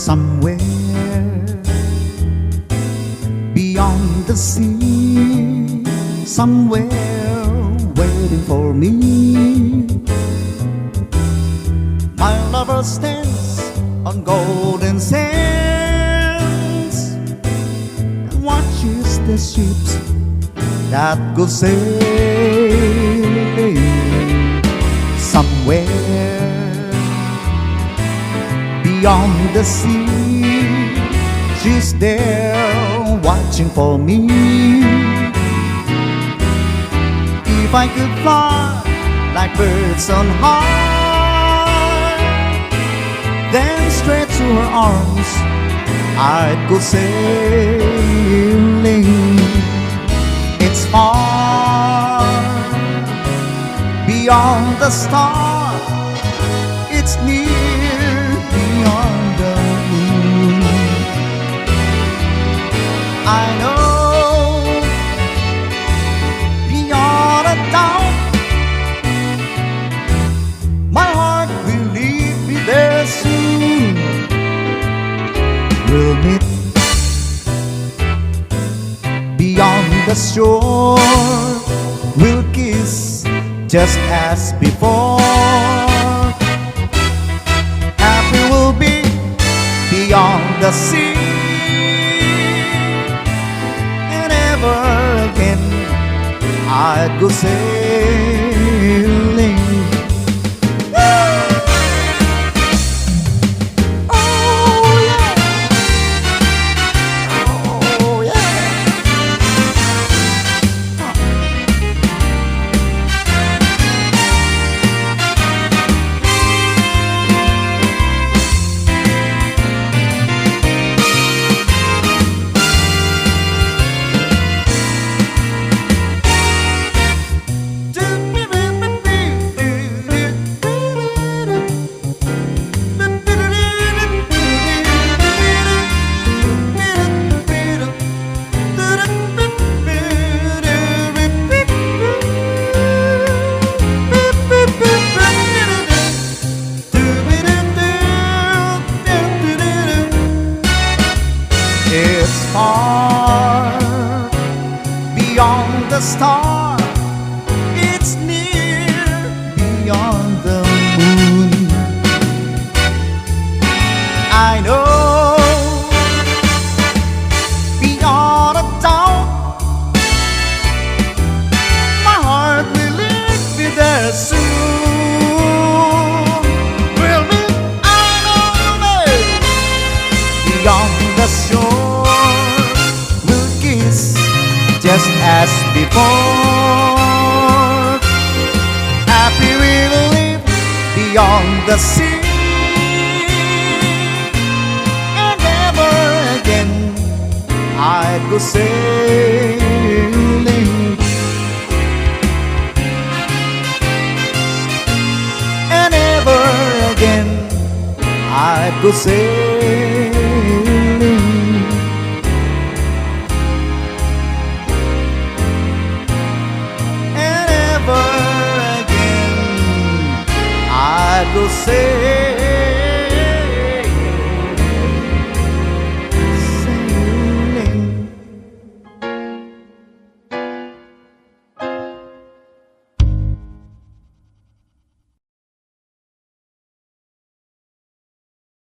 somewhere beyond the sea, somewhere waiting for me. My lover stands on golden sands and watches the ships that go sailing somewhere beyond the sea. She's there watching for me. If I could fly like birds on high, then straight to her arms I'd go sailing. It's far beyond the star, it's near beyond the moon. I know beyond a doubt my heart will lead me there soon. We'll meet beyond the shore, we'll kiss just as before. Happy we'll be beyond the sea, and ever again I'd go sailing. It's far beyond the star, it's near beyond the moon. I know beyond a doubt my heart will lead me there soon. Will be, I know, babe, beyond the shore, we'll kiss just as before. Happy we'll live beyond the sea, and ever again I'd go sailing. And ever again I'd go sailing.